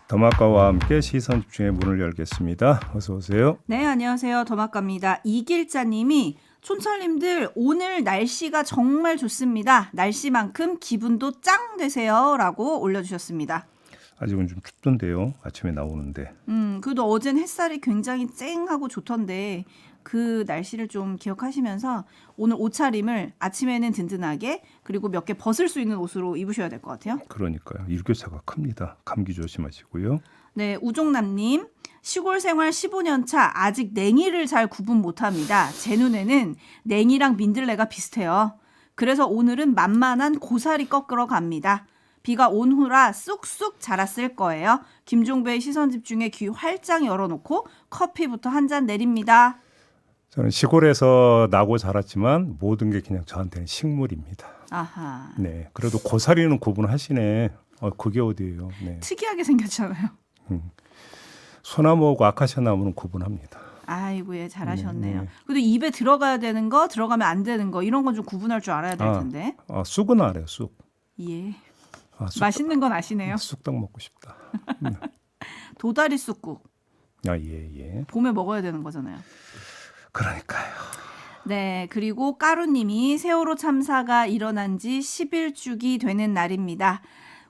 더마카와 함께 시선 집중의 문을 열겠습니다. 어서 오세요. 네, 안녕하세요. 더마카입니다. 이길자님이 촌철님들 오늘 날씨가 정말 좋습니다. 날씨만큼 기분도 짱 되세요. 라고 올려주셨습니다. 아직은 좀 춥던데요. 아침에 나오는데. 그래도 어젠 햇살이 굉장히 쨍하고 좋던데 그 날씨를 좀 기억하시면서 오늘 옷차림을 아침에는 든든하게 그리고 몇 개 벗을 수 있는 옷으로 입으셔야 될 것 같아요. 그러니까요. 일교차가 큽니다. 감기 조심하시고요. 네, 우종남님. 시골 생활 15년 차 아직 냉이를 잘 구분 못합니다. 제 눈에는 냉이랑 민들레가 비슷해요. 그래서 오늘은 만만한 고사리 꺾으러 갑니다. 비가 온 후라 쑥쑥 자랐을 거예요. 김종배의 시선집중에 귀 활짝 열어놓고 커피부터 한 잔 내립니다. 저는 시골에서 나고 자랐지만 모든 게 그냥 저한테는 식물입니다. 아하. 네, 그래도 고사리는 구분하시네. 그게 어디예요? 네. 특이하게 생겼잖아요. 소나무하고 아카시아 나무는 구분합니다. 아이고, 예, 잘하셨네요. 네. 그래도 입에 들어가야 되는 거, 들어가면 안 되는 거 이런 건 좀 구분할 줄 알아야 될 텐데. 쑥은 알아요. 쑥. 예. 맛있는 맛있는 건 아시네요. 쑥떡 먹고 싶다. 도다리 쑥국. 예. 봄에 먹어야 되는 거잖아요. 그러니까요. 네, 그리고 까루님이 세월호 참사가 일어난 지 10일쭉이 되는 날입니다.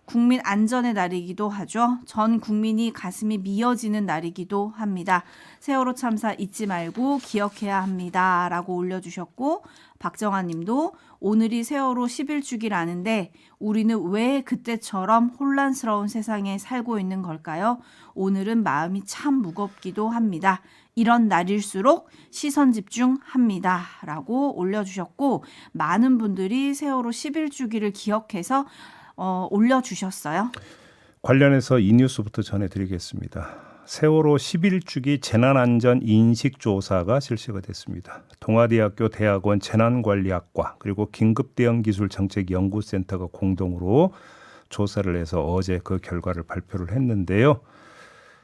국민 안전의 날이기도 하죠. 전 국민이 가슴이 미어지는 날이기도 합니다. 세월호 참사 잊지 말고 기억해야 합니다. 라고 올려주셨고, 박정아 님도 오늘이 세월호 10일쭉이라는데 우리는 왜 그때처럼 혼란스러운 세상에 살고 있는 걸까요? 오늘은 마음이 참 무겁기도 합니다. 이런 날일수록 시선 집중합니다. 라고 올려주셨고, 많은 분들이 세월호 11주기를 기억해서 올려주셨어요. 관련해서 이 뉴스부터 전해드리겠습니다. 세월호 11주기 재난안전인식조사가 실시가 됐습니다. 동아대학교 대학원 재난관리학과 그리고 긴급대응기술정책연구센터가 공동으로 조사를 해서 어제 그 결과를 발표를 했는데요.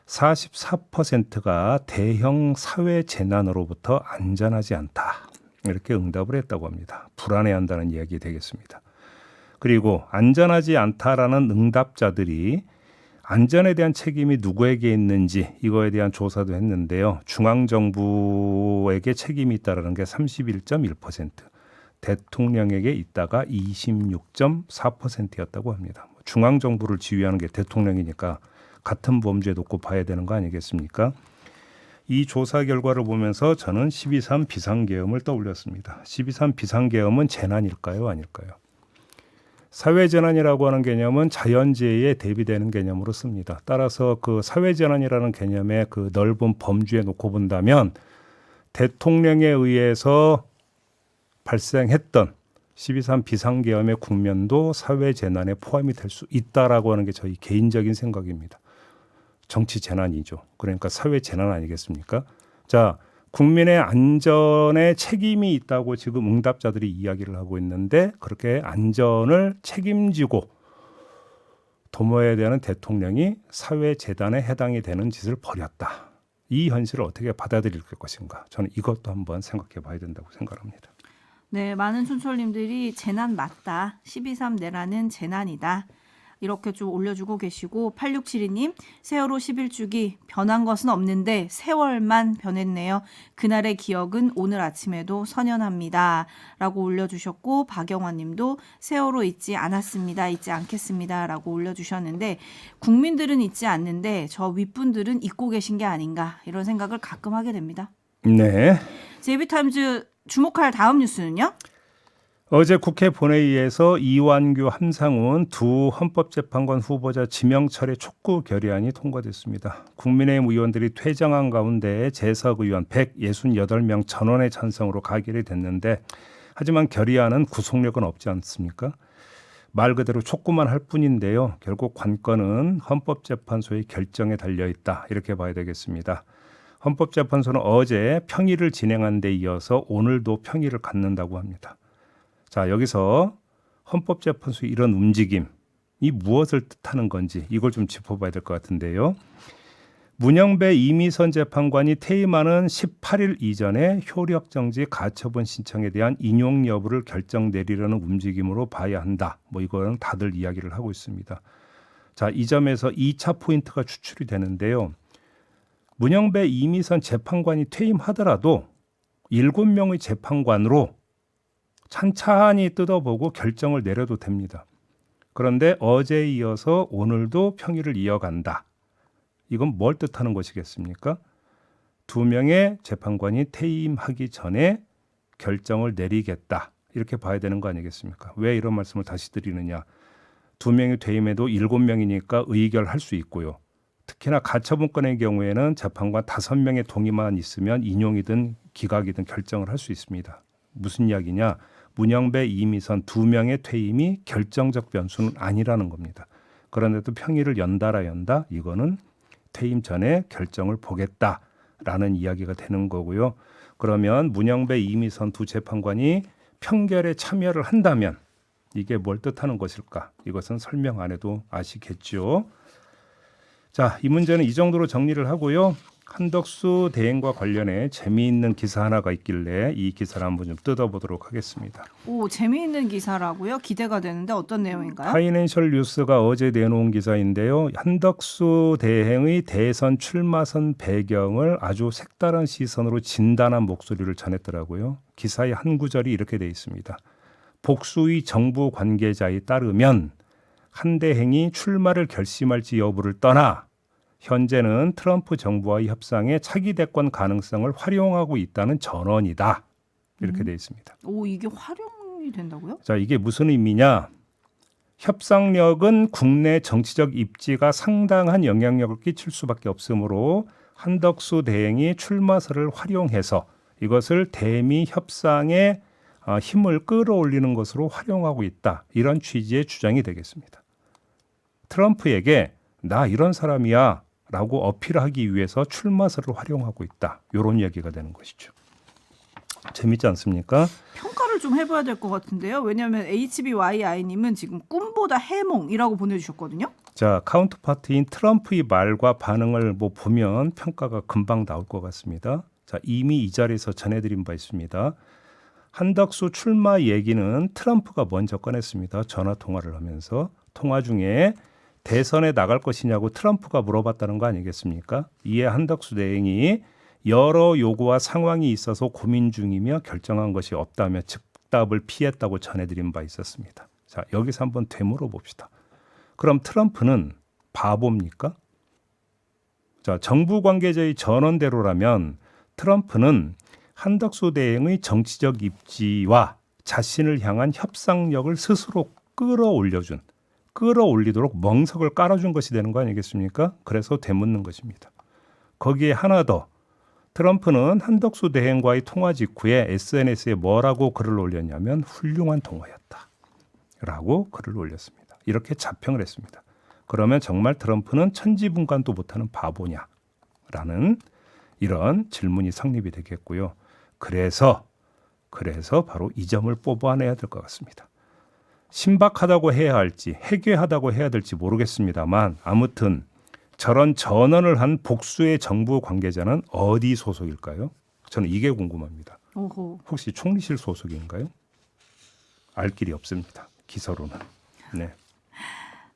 44%가 대형 사회 재난으로부터 안전하지 않다. 이렇게 응답을 했다고 합니다. 불안해한다는 이야기 되겠습니다. 그리고 안전하지 않다라는 응답자들이 안전에 대한 책임이 누구에게 있는지 이거에 대한 조사도 했는데요. 중앙정부에게 책임이 있다는 게 31.1%, 대통령에게 있다가 26.4%였다고 합니다. 중앙정부를 지휘하는 게 대통령이니까 같은 범주에 놓고 봐야 되는 거 아니겠습니까? 이 조사 결과를 보면서 저는 12.3 비상계엄을 떠올렸습니다. 12.3 비상계엄은 재난일까요? 아닐까요? 사회재난이라고 하는 개념은 자연재해에 대비되는 개념으로 씁니다. 따라서 그 사회재난이라는 개념의 그 넓은 범주에 놓고 본다면 대통령에 의해서 발생했던 12.3 비상계엄의 국면도 사회재난에 포함이 될 수 있다라고 하는 게 저희 개인적인 생각입니다. 정치재난이죠. 그러니까 사회재난 아니겠습니까? 자, 국민의 안전에 책임이 있다고 지금 응답자들이 이야기를 하고 있는데 그렇게 안전을 책임지고 도모해야 되는 대통령이 사회재난에 해당이 되는 짓을 벌였다. 이 현실을 어떻게 받아들일 것인가. 저는 이것도 한번 생각해 봐야 된다고 생각합니다. 네, 많은 촌철님들이 재난 맞다. 12.3 내라는 재난이다. 이렇게 좀 올려주고 계시고 8672님 세월호 11주기 변한 것은 없는데 세월만 변했네요. 그날의 기억은 오늘 아침에도 선연합니다. 라고 올려주셨고 박영환님도 세월호 잊지 않았습니다. 잊지 않겠습니다. 라고 올려주셨는데 국민들은 잊지 않는데 저 윗분들은 잊고 계신 게 아닌가 이런 생각을 가끔 하게 됩니다. 네. 제이비타임즈 주목할 다음 뉴스는요? 어제 국회 본회의에서 이완규, 함상훈 두 헌법재판관 후보자 지명 철회 촉구 결의안이 통과됐습니다. 국민의힘 의원들이 퇴장한 가운데 재석 의원 168명 전원의 찬성으로 가결이 됐는데 하지만 결의안은 구속력은 없지 않습니까? 말 그대로 촉구만 할 뿐인데요. 결국 관건은 헌법재판소의 결정에 달려있다. 이렇게 봐야 되겠습니다. 헌법재판소는 어제 평의를 진행한 데 이어서 오늘도 평의를 갖는다고 합니다. 자, 여기서 헌법재판소의 이런 움직임이 무엇을 뜻하는 건지 이걸 좀 짚어봐야 될 것 같은데요. 문영배 이미선 재판관이 퇴임하는 18일 이전에 효력정지 가처분 신청에 대한 인용 여부를 결정 내리려는 움직임으로 봐야 한다. 이거는 다들 이야기를 하고 있습니다. 자, 이 점에서 2차 포인트가 추출이 되는데요. 문영배 이미선 재판관이 퇴임하더라도 7명의 재판관으로 찬찬히 뜯어보고 결정을 내려도 됩니다. 그런데 어제에 이어서 오늘도 평일을 이어간다. 이건 뭘 뜻하는 것이겠습니까? 2명의 재판관이 퇴임하기 전에 결정을 내리겠다. 이렇게 봐야 되는 거 아니겠습니까? 왜 이런 말씀을 다시 드리느냐. 2명이 퇴임해도 7명이니까 의결할 수 있고요. 특히나 가처분권의 경우에는 재판관 5명의 동의만 있으면 인용이든 기각이든 결정을 할 수 있습니다. 무슨 이야기냐? 문영배, 이미선 2명의 퇴임이 결정적 변수는 아니라는 겁니다. 그런데도 평일을 연달아 이거는 퇴임 전에 결정을 보겠다라는 이야기가 되는 거고요. 그러면 문영배, 이미선 2 재판관이 평결에 참여를 한다면 이게 뭘 뜻하는 것일까? 이것은 설명 안 해도 아시겠죠. 자, 이 문제는 이 정도로 정리를 하고요. 한덕수 대행과 관련해 재미있는 기사 하나가 있길래 이 기사를 한번 좀 뜯어보도록 하겠습니다. 오, 재미있는 기사라고요? 기대가 되는데 어떤 내용인가요? 파이낸셜 뉴스가 어제 내놓은 기사인데요. 한덕수 대행의 대선 출마선 배경을 아주 색다른 시선으로 진단한 목소리를 전했더라고요. 기사의 한 구절이 이렇게 돼 있습니다. 복수의 정부 관계자에 따르면 한 대행이 출마를 결심할지 여부를 떠나 현재는 트럼프 정부와의 협상에 차기 대권 가능성을 활용하고 있다는 전언이다. 이렇게 돼 있습니다. 오, 이게 활용이 된다고요? 자, 이게 무슨 의미냐? 협상력은 국내 정치적 입지가 상당한 영향력을 끼칠 수밖에 없으므로 한덕수 대행이 출마설을 활용해서 이것을 대미 협상에 힘을 끌어올리는 것으로 활용하고 있다. 이런 취지의 주장이 되겠습니다. 트럼프에게 나 이런 사람이야 라고 어필하기 위해서 출마설을 활용하고 있다. 이런 이야기가 되는 것이죠. 재밌지 않습니까? 평가를 좀 해봐야 될 것 같은데요. 왜냐하면 HBYI님은 지금 꿈보다 해몽이라고 보내주셨거든요. 자, 카운터파트인 트럼프의 말과 반응을 보면 평가가 금방 나올 것 같습니다. 자, 이미 이 자리에서 전해드린 바 있습니다. 한덕수 출마 얘기는 트럼프가 먼저 꺼냈습니다. 전화 통화를 하면서 통화 중에 대선에 나갈 것이냐고 트럼프가 물어봤다는 거 아니겠습니까? 이에 한덕수 대행이 여러 요구와 상황이 있어서 고민 중이며 결정한 것이 없다며 즉답을 피했다고 전해드린 바 있었습니다. 자, 여기서 한번 되물어 봅시다. 그럼 트럼프는 바보입니까? 자, 정부 관계자의 전언대로라면 트럼프는 한덕수 대행의 정치적 입지와 자신을 향한 협상력을 스스로 끌어올리도록 멍석을 깔아준 것이 되는 거 아니겠습니까? 그래서 되묻는 것입니다. 거기에 하나 더, 트럼프는 한덕수 대행과의 통화 직후에 SNS에 뭐라고 글을 올렸냐면 훌륭한 통화였다 라고 글을 올렸습니다. 이렇게 자평을 했습니다. 그러면 정말 트럼프는 천지분간도 못하는 바보냐 라는 이런 질문이 성립이 되겠고요. 그래서 바로 이 점을 뽑아내야 될 것 같습니다. 신박하다고 해야 할지 해괴하다고 해야 될지 모르겠습니다만 아무튼 저런 전언을 한 복수의 정부 관계자는 어디 소속일까요? 저는 이게 궁금합니다. 오호. 혹시 총리실 소속인가요? 알 길이 없습니다. 기사로는. 네.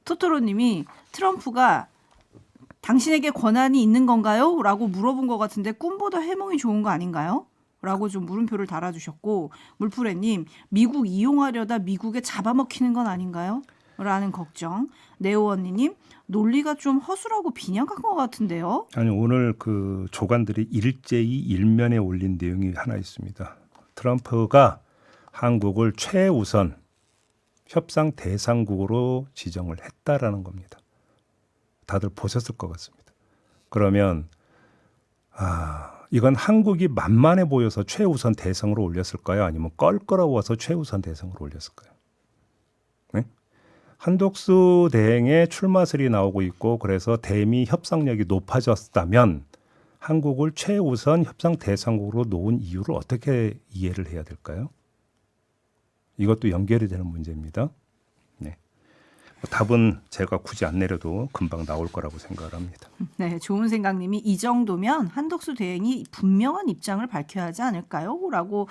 토토로님이 트럼프가 당신에게 권한이 있는 건가요? 라고 물어본 것 같은데 꿈보다 해몽이 좋은 거 아닌가요? 라고 좀 물음표를 달아주셨고, 물프레님, 미국 이용하려다 미국에 잡아먹히는 건 아닌가요? 라는 걱정. 네오언니님, 논리가 좀 허술하고 빈약한 것 같은데요? 아니, 오늘 그 조간들이 일제히 일면에 올린 내용이 하나 있습니다. 트럼프가 한국을 최우선 협상 대상국으로 지정을 했다라는 겁니다. 다들 보셨을 것 같습니다. 그러면 이건 한국이 만만해 보여서 최우선 대상으로 올렸을까요? 아니면 껄끄러워서 최우선 대상으로 올렸을까요? 네? 한덕수 대행의 출마설이 나오고 있고 그래서 대미 협상력이 높아졌다면 한국을 최우선 협상 대상국으로 놓은 이유를 어떻게 이해를 해야 될까요? 이것도 연결이 되는 문제입니다. 네. 답은 제가 굳이 안 내려도 금방 나올 거라고 생각을 합니다. 네, 좋은 생각님이 이 정도면 한덕수 대행이 분명한 입장을 밝혀야 하지 않을까요? 라고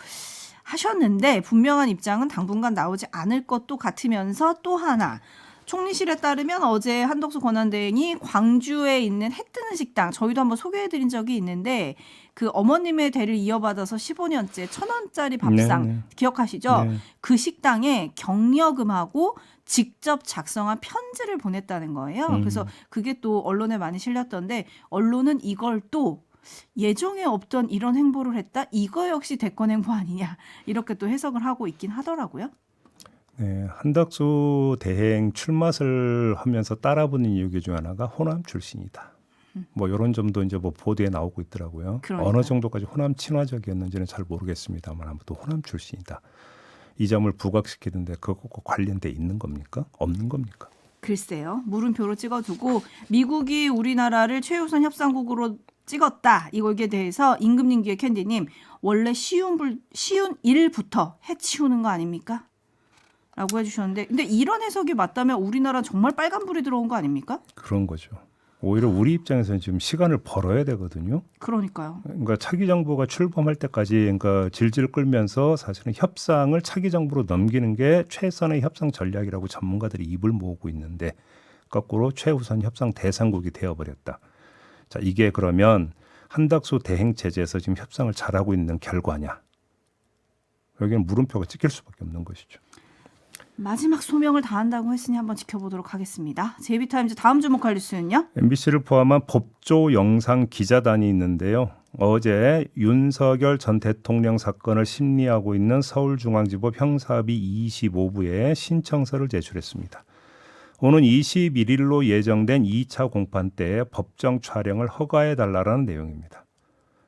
하셨는데 분명한 입장은 당분간 나오지 않을 것도 같으면서 또 하나 총리실에 따르면 어제 한덕수 권한대행이 광주에 있는 해 뜨는 식당, 저희도 한번 소개해드린 적이 있는데 그 어머님의 대를 이어받아서 15년째 1,000원짜리 밥상 네, 네. 기억하시죠? 네. 그 식당에 격려금하고 직접 작성한 편지를 보냈다는 거예요. 그래서 그게 또 언론에 많이 실렸던데 언론은 이걸 또 예정에 없던 이런 행보를 했다? 이거 역시 대권 행보 아니냐? 이렇게 또 해석을 하고 있긴 하더라고요. 네, 한덕수 대행 출마를 하면서 따라붙는 이유 중 하나가 호남 출신이다. 뭐 이런 점도 이제 뭐 보도에 나오고 있더라고요. 그러니까요. 어느 정도까지 호남 친화적이었는지는 잘 모르겠습니다만 아무튼 호남 출신이다. 이 점을 부각시키는데 그것과 관련돼 있는 겁니까? 없는 겁니까? 글쎄요. 물음표로 찍어두고 미국이 우리나라를 최우선 협상국으로 찍었다. 이거에 대해서 임금님기의 캔디님 원래 쉬운 일부터 해치우는 거 아닙니까? 라고 해주셨는데 근데 이런 해석이 맞다면 우리나라 정말 빨간불이 들어온 거 아닙니까? 그런 거죠. 오히려 우리 입장에서는 지금 시간을 벌어야 되거든요. 그러니까요. 그러니까 차기 정부가 출범할 때까지 그러니까 질질 끌면서 사실은 협상을 차기 정부로 넘기는 게 최선의 협상 전략이라고 전문가들이 입을 모으고 있는데 거꾸로 최우선 협상 대상국이 되어버렸다. 자, 이게 그러면 한덕수 대행 체제에서 지금 협상을 잘하고 있는 결과냐? 여기는 물음표가 찍힐 수밖에 없는 것이죠. 마지막 소명을 다한다고 했으니 한번 지켜보도록 하겠습니다. 제이비타임즈 다음 주목할 뉴스는요? MBC를 포함한 법조 영상 기자단이 있는데요. 어제 윤석열 전 대통령 사건을 심리하고 있는 서울중앙지법 형사비 25부에 신청서를 제출했습니다. 오는 21일로 예정된 2차 공판 때 법정 촬영을 허가해달라는 내용입니다.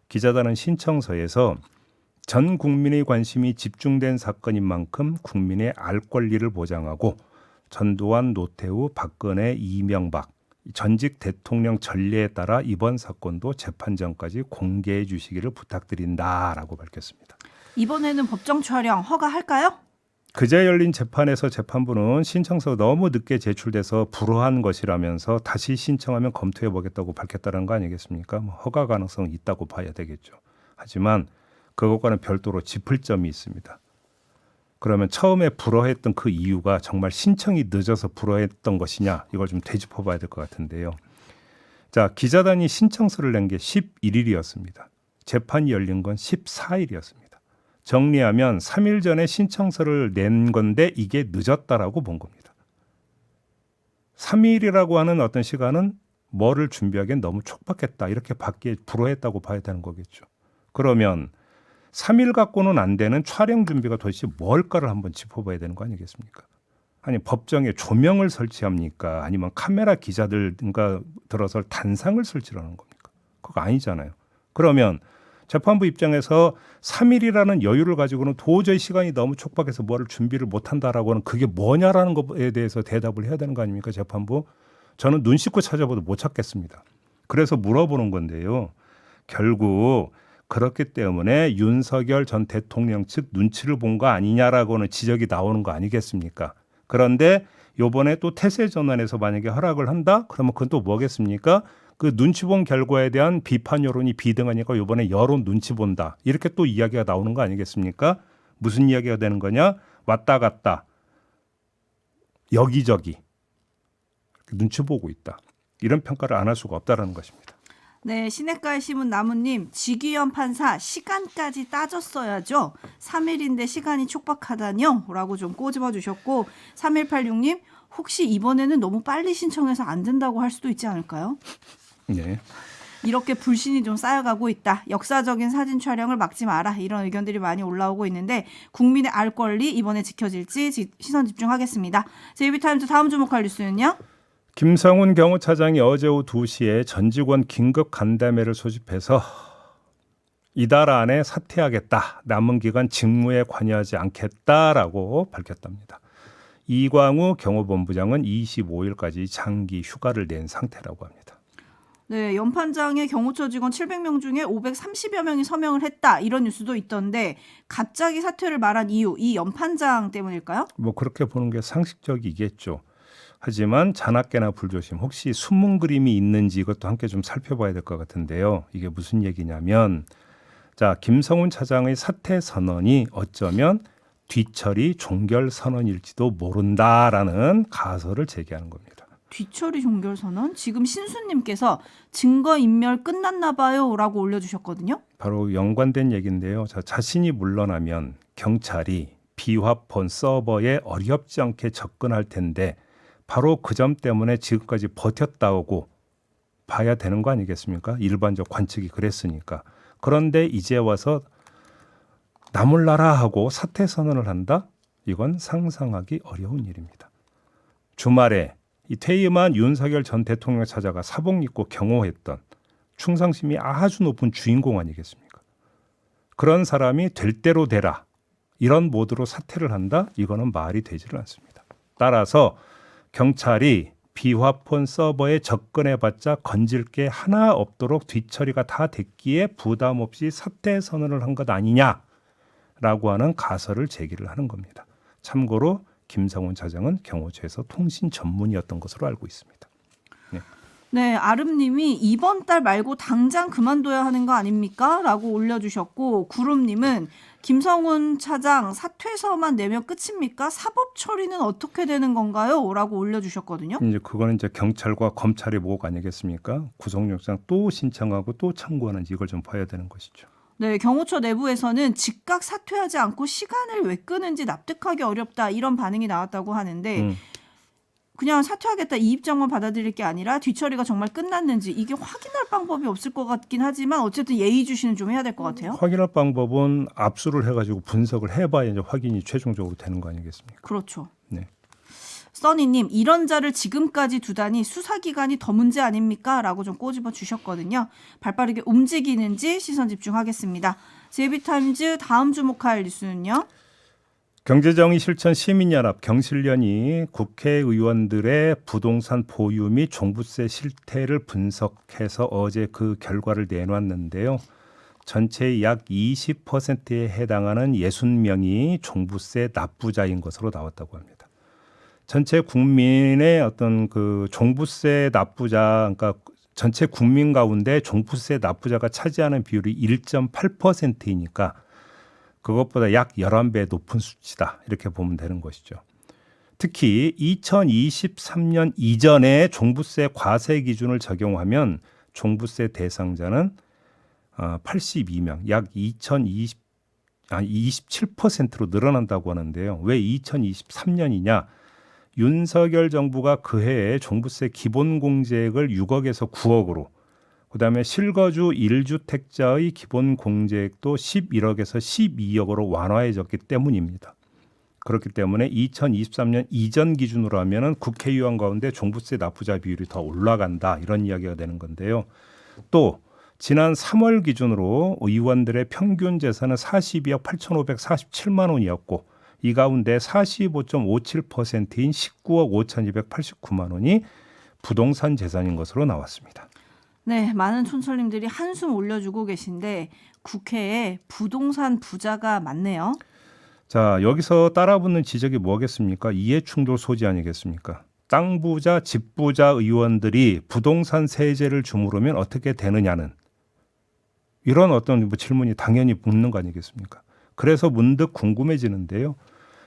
기자단은 신청서에서 전 국민의 관심이 집중된 사건인 만큼 국민의 알 권리를 보장하고 전두환, 노태우, 박근혜, 이명박 전직 대통령 전례에 따라 이번 사건도 재판 전까지 공개해 주시기를 부탁드린다라고 밝혔습니다. 이번에는 법정 촬영 허가할까요? 그제 열린 재판에서 재판부는 신청서가 너무 늦게 제출돼서 불허한 것이라면서 다시 신청하면 검토해 보겠다고 밝혔다는 거 아니겠습니까? 허가 가능성은 있다고 봐야 되겠죠. 하지만 그것과는 별도로 짚을 점이 있습니다. 그러면 처음에 불허했던 그 이유가 정말 신청이 늦어서 불허했던 것이냐 이걸 좀 되짚어 봐야 될 것 같은데요. 자, 기자단이 신청서를 낸 게 11일이었습니다. 재판이 열린 건 14일이었습니다. 정리하면 3일 전에 신청서를 낸 건데 이게 늦었다라고 본 겁니다. 3일이라고 하는 어떤 시간은 뭐를 준비하기엔 너무 촉박했다. 이렇게 받기에 불허했다고 봐야 되는 거겠죠. 그러면 3일 갖고는 안 되는 촬영 준비가 도대체 뭘까를 한번 짚어봐야 되는 거 아니겠습니까? 아니 법정에 조명을 설치합니까? 아니면 카메라 기자들과 들어서 단상을 설치하는 겁니까? 그거 아니잖아요. 그러면 재판부 입장에서 3일이라는 여유를 가지고는 도저히 시간이 너무 촉박해서 뭐를 준비를 못한다라고 하는 그게 뭐냐라는 것에 대해서 대답을 해야 되는 거 아닙니까? 재판부. 저는 눈 씻고 찾아봐도 못 찾겠습니다. 그래서 물어보는 건데요. 결국 그렇기 때문에 윤석열 전 대통령 측 눈치를 본 거 아니냐라고는 지적이 나오는 거 아니겠습니까? 그런데 이번에 또 태세 전환에서 만약에 허락을 한다? 그러면 그건 또 뭐겠습니까? 그 눈치 본 결과에 대한 비판 여론이 비등하니까 이번에 여론 눈치 본다. 이렇게 또 이야기가 나오는 거 아니겠습니까? 무슨 이야기가 되는 거냐? 왔다 갔다. 여기저기. 눈치 보고 있다. 이런 평가를 안 할 수가 없다라는 것입니다. 네, 시냇가의 심은 나무님, 지기현 판사 시간까지 따졌어야죠. 3일인데 시간이 촉박하다뇨? 라고 좀 꼬집어 주셨고 3186님, 혹시 이번에는 너무 빨리 신청해서 안 된다고 할 수도 있지 않을까요? 네. 이렇게 불신이 좀 쌓여가고 있다. 역사적인 사진 촬영을 막지 마라. 이런 의견들이 많이 올라오고 있는데 국민의 알 권리 이번에 지켜질지 시선 집중하겠습니다. 제이비타임즈 다음 주목할 뉴스는요? 김성훈 경호차장이 어제 오후 2시에 전 직원 긴급 간담회를 소집해서 이달 안에 사퇴하겠다. 남은 기간 직무에 관여하지 않겠다라고 밝혔답니다. 이광우 경호본부장은 25일까지 장기 휴가를 낸 상태라고 합니다. 네, 연판장의 경호처 직원 700명 중에 530여 명이 서명을 했다. 이런 뉴스도 있던데 갑자기 사퇴를 말한 이유, 이 연판장 때문일까요? 뭐 그렇게 보는 게 상식적이겠죠. 하지만 자나깨나 불조심, 혹시 숨은 그림이 있는지 이것도 함께 좀 살펴봐야 될 것 같은데요. 이게 무슨 얘기냐면 자, 김성훈 차장의 사퇴 선언이 어쩌면 뒤처리 종결 선언일지도 모른다라는 가설을 제기하는 겁니다. 뒤처리 종결 선언? 지금 신수님께서 증거인멸 끝났나 봐요라고 올려주셨거든요. 바로 연관된 얘기인데요. 자신이 물러나면 경찰이 비화폰 서버에 어렵지 않게 접근할 텐데 바로 그 점 때문에 지금까지 버텼다고 봐야 되는 거 아니겠습니까? 일반적 관측이 그랬으니까. 그런데 이제 와서 나몰라라 하고 사퇴 선언을 한다? 이건 상상하기 어려운 일입니다. 주말에 이 퇴임한 윤석열 전 대통령을 찾아가 사복 입고 경호했던 충성심이 아주 높은 주인공 아니겠습니까? 그런 사람이 될 대로 되라. 이런 모드로 사퇴를 한다? 이거는 말이 되지를 않습니다. 따라서 경찰이 비화폰 서버에 접근해봤자 건질 게 하나 없도록 뒤처리가 다 됐기에 부담 없이 사퇴 선언을 한 것 아니냐라고 하는 가설을 제기를 하는 겁니다. 참고로 김성훈 차장은 경호처에서 통신 전문이었던 것으로 알고 있습니다. 네, 아름님이 이번 달 말고 당장 그만둬야 하는 거 아닙니까? 라고 올려주셨고, 구름님은 김성훈 차장 사퇴서만 내면 끝입니까? 사법 처리는 어떻게 되는 건가요? 라고 올려주셨거든요. 이제 그거는 이제 경찰과 검찰의 몫 아니겠습니까? 구속영장 또 신청하고 또 청구하는지 이걸 좀 봐야 되는 것이죠. 네, 경호처 내부에서는 즉각 사퇴하지 않고 시간을 왜 끄는지 납득하기 어렵다 이런 반응이 나왔다고 하는데 그냥 사퇴하겠다 이 입장만 받아들일 게 아니라 뒤처리가 정말 끝났는지 이게 확인할 방법이 없을 것 같긴 하지만 어쨌든 예의주시는 좀 해야 될 것 같아요. 확인할 방법은 압수를 해가지고 분석을 해봐야 이제 확인이 최종적으로 되는 거 아니겠습니까? 그렇죠. 네. 써니님 이런 자를 지금까지 두다니 수사기관이 더 문제 아닙니까? 라고 좀 꼬집어 주셨거든요. 발빠르게 움직이는지 시선 집중하겠습니다. 제이비타임즈 다음 주목할 뉴스는요. 경제정의 실천 시민연합 경실련이 국회의원들의 부동산 보유 및 종부세 실태를 분석해서 어제 그 결과를 내놨는데요. 전체의 약 20%에 해당하는 60명이 종부세 납부자인 것으로 나왔다고 합니다. 전체 국민의 어떤 그 종부세 납부자, 그러니까 전체 국민 가운데 종부세 납부자가 차지하는 비율이 1.8%이니까 그것보다 약 11배 높은 수치다. 이렇게 보면 되는 것이죠. 특히 2023년 이전에 종부세 과세 기준을 적용하면 종부세 대상자는 82명, 약 27%로 늘어난다고 하는데요. 왜 2023년이냐? 윤석열 정부가 그해에 종부세 기본공제액을 6억에서 9억으로 그다음에 실거주 1주택자의 기본공제액도 11억에서 12억으로 완화해졌기 때문입니다. 그렇기 때문에 2023년 이전 기준으로 하면은 국회의원 가운데 종부세 납부자 비율이 더 올라간다 이런 이야기가 되는 건데요. 또 지난 3월 기준으로 의원들의 평균 재산은 42억 8,547만 원이었고 이 가운데 45.57%인 19억 5,289만 원이 부동산 재산인 것으로 나왔습니다. 네, 많은 촌철님들이 한숨 올려주고 계신데 국회에 부동산 부자가 많네요. 자, 여기서 따라붙는 지적이 뭐겠습니까? 이해충돌 소지 아니겠습니까? 땅 부자, 집 부자 의원들이 부동산 세제를 주무르면 어떻게 되느냐는 이런 어떤 질문이 당연히 묻는 거 아니겠습니까? 그래서 문득 궁금해지는데요.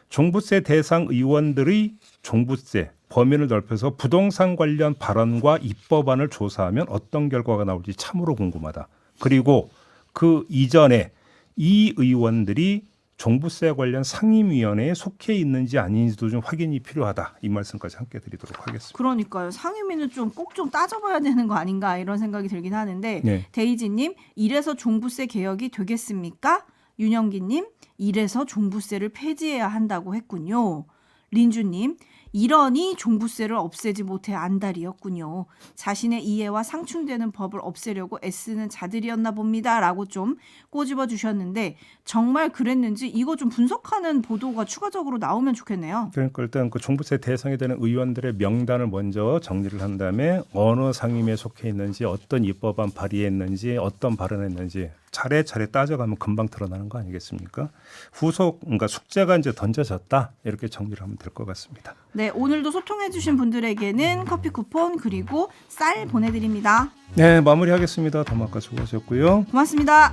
종부세 대상 의원들의 종부세 범위를 넓혀서 부동산 관련 발언과 입법안을 조사하면 어떤 결과가 나올지 참으로 궁금하다. 그리고 그 이전에 이 의원들이 종부세 관련 상임위원회에 속해 있는지 아닌지도 좀 확인이 필요하다. 이 말씀까지 함께 드리도록 하겠습니다. 그러니까요. 상임위는 좀 꼭 좀 따져봐야 되는 거 아닌가 이런 생각이 들긴 하는데 네. 데이지님 이래서 종부세 개혁이 되겠습니까? 윤영기님 이래서 종부세를 폐지해야 한다고 했군요. 린주님 이러니 종부세를 없애지 못해 안달이었군요. 자신의 이해와 상충되는 법을 없애려고 애쓰는 자들이었나 봅니다. 라고 좀 꼬집어 주셨는데 정말 그랬는지 이거 좀 분석하는 보도가 추가적으로 나오면 좋겠네요. 그러니까 일단 그 종부세 대상이 되는 의원들의 명단을 먼저 정리를 한 다음에 어느 상임위에 속해 있는지 어떤 입법안 발의했는지 어떤 발언했는지 차례차례 따져가면 금방 드러나는 거 아니겠습니까? 후속 그러니까 숙제가 이제 던져졌다 이렇게 정리를 하면 될 것 같습니다. 네, 오늘도 소통해주신 분들에게는 커피 쿠폰 그리고 쌀 보내드립니다. 네, 마무리하겠습니다. 더마카 수고하셨고요. 고맙습니다.